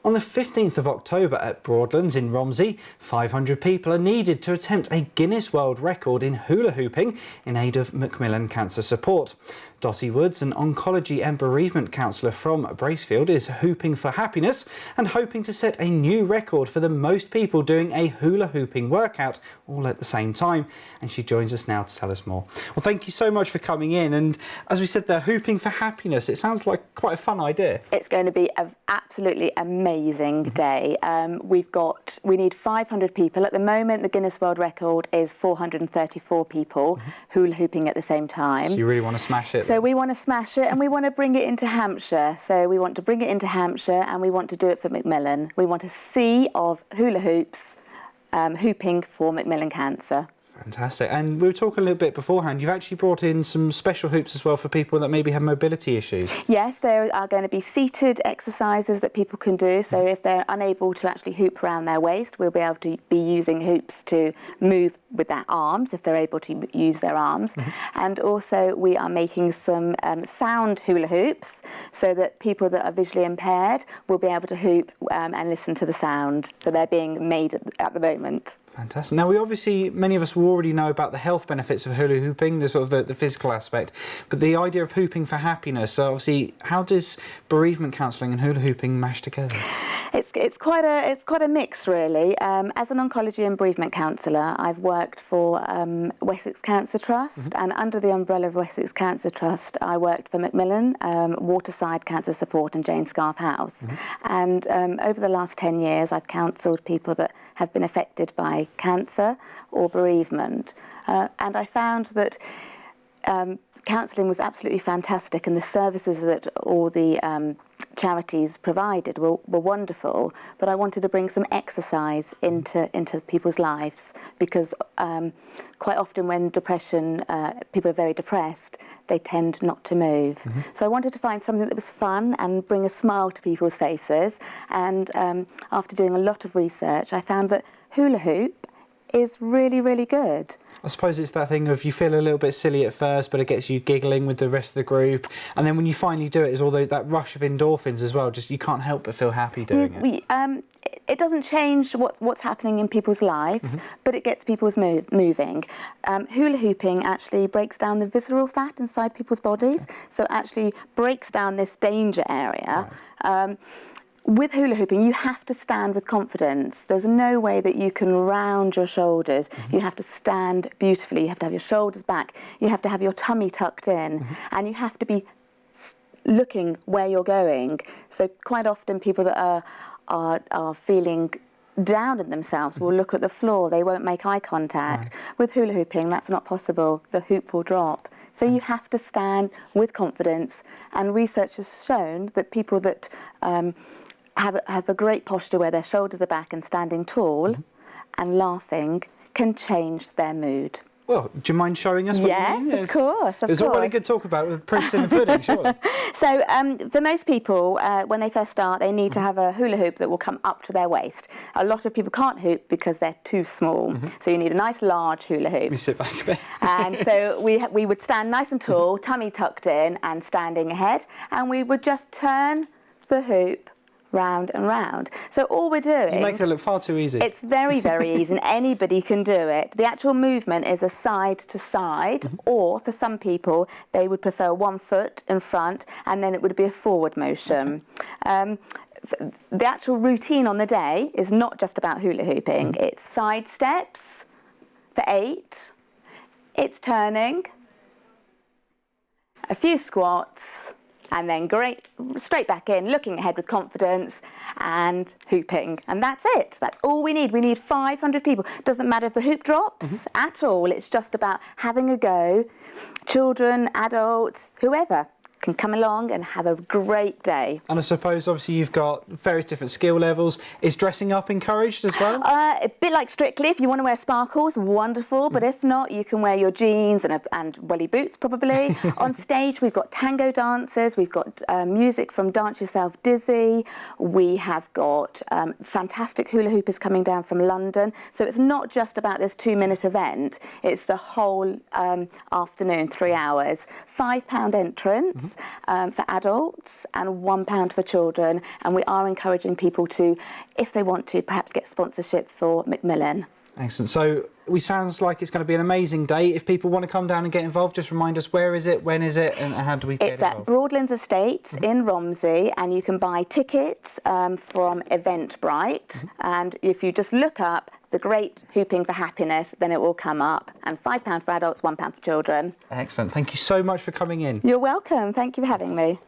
On the 15th of October at Broadlands in Romsey, 500 people are needed to attempt a Guinness World Record in hula hooping in aid of Macmillan Cancer Support. Dottie Woods, an oncology and bereavement counsellor from Braishfield, is hooping for happiness and hoping to set a new record for the most people doing a hula hooping workout all at the same time. And she joins us now to tell us more. Well, thank you so much for coming in. And as we said, they're hooping for happiness. It sounds like quite a fun idea. It's going to be an absolutely amazing day. We need 500 people. At the moment, the Guinness World Record is 434 people hula hooping at the same time. So you really want to smash it? So we want to smash it and we want to bring it into Hampshire. So we want to bring it into Hampshire and we want to do it for Macmillan. We want a sea of hula hoops hooping for Macmillan Cancer. Fantastic. And we were talking a little bit beforehand, you've actually brought in some special hoops as well for people that maybe have mobility issues. Yes, there are going to be seated exercises that people can do. So if they're unable to actually hoop around their waist, we'll be able to be using hoops to move with their arms if they're able to use their arms. And also we are making some sound hula hoops so that people that are visually impaired will be able to hoop and listen to the sound. So they're being made at the moment. Fantastic. Now, many of us will already know about the health benefits of hula hooping, the sort of the physical aspect, but the idea of hooping for happiness. So obviously, how does bereavement counselling and hula hooping mash together? It's quite a mix, really. As an oncology and bereavement counsellor, I've worked for Wessex Cancer Trust, and under the umbrella of Wessex Cancer Trust, I worked for Macmillan, Waterside Cancer Support, and Jane Scarf House. And over the last 10 years, I've counselled people that have been affected by cancer or bereavement, and I found that counselling was absolutely fantastic, and the services that all the charities provided were wonderful, but I wanted to bring some exercise into people's lives, because quite often when people are very depressed, they tend not to move. So I wanted to find something that was fun and bring a smile to people's faces, and after doing a lot of research, I found that hula hoop is really, really good. I suppose it's that thing of you feel a little bit silly at first, but it gets you giggling with the rest of the group, and then when you finally do it, is all that rush of endorphins as well. Just you can't help but feel happy doing it. It doesn't change what's happening in people's lives, but it gets people moving. Hula hooping actually breaks down the visceral fat inside people's bodies, so it actually breaks down this danger area. Right. With hula hooping, you have to stand with confidence. There's no way that you can round your shoulders. You have to stand beautifully. You have to have your shoulders back. You have to have your tummy tucked in, and you have to be looking where you're going. So quite often people that are feeling down in themselves will look at the floor. They won't make eye contact. Right. With hula hooping, that's not possible. The hoop will drop. So you have to stand with confidence, and research has shown that people that have a great posture where their shoulders are back and standing tall and laughing can change their mood. Well, do you mind showing us what you mean? Yes, of course. There's all really good talk about with proofs in the pudding, surely. So for most people, when they first start, they need to have a hula hoop that will come up to their waist. A lot of people can't hoop because they're too small. So you need a nice large hula hoop. Let me sit back a bit. And so we would stand nice and tall, tummy tucked in and standing ahead, and we would just turn the hoop round and round. So all we're doing... You make it look far too easy. It's very, very easy, and anybody can do it. The actual movement is a side to side, or for some people, they would prefer one foot in front, and then it would be a forward motion. The actual routine on the day is not just about hula hooping. It's side steps for 8. It's turning, a few squats, and then straight back in, looking ahead with confidence and hooping. And that's it. That's all we need. We need 500 people. Doesn't matter if the hoop drops at all. It's just about having a go. Children, adults, whoever can come along and have a great day. And I suppose, obviously, you've got various different skill levels. Is dressing up encouraged as well? A bit like Strictly. If you want to wear sparkles, wonderful. But if not, you can wear your jeans and welly boots, probably. On stage, we've got tango dancers. We've got music from Dance Yourself Dizzy. We have got fantastic hula hoopers coming down from London. So it's not just about this 2-minute event. It's the whole afternoon, 3 hours. £5 entrance. for adults and £1 for children. And we are encouraging people to, if they want to, perhaps get sponsorship for Macmillan. Excellent. So it sounds like it's going to be an amazing day. If people want to come down and get involved, just remind us, where is it, when is it, and how do we get involved? It's at Broadlands Estates in Romsey, and you can buy tickets from Eventbrite. And if you just look up the Great Hooping for Happiness, then it will come up. And £5 for adults, £1 for children. Excellent. Thank you so much for coming in. You're welcome. Thank you for having me.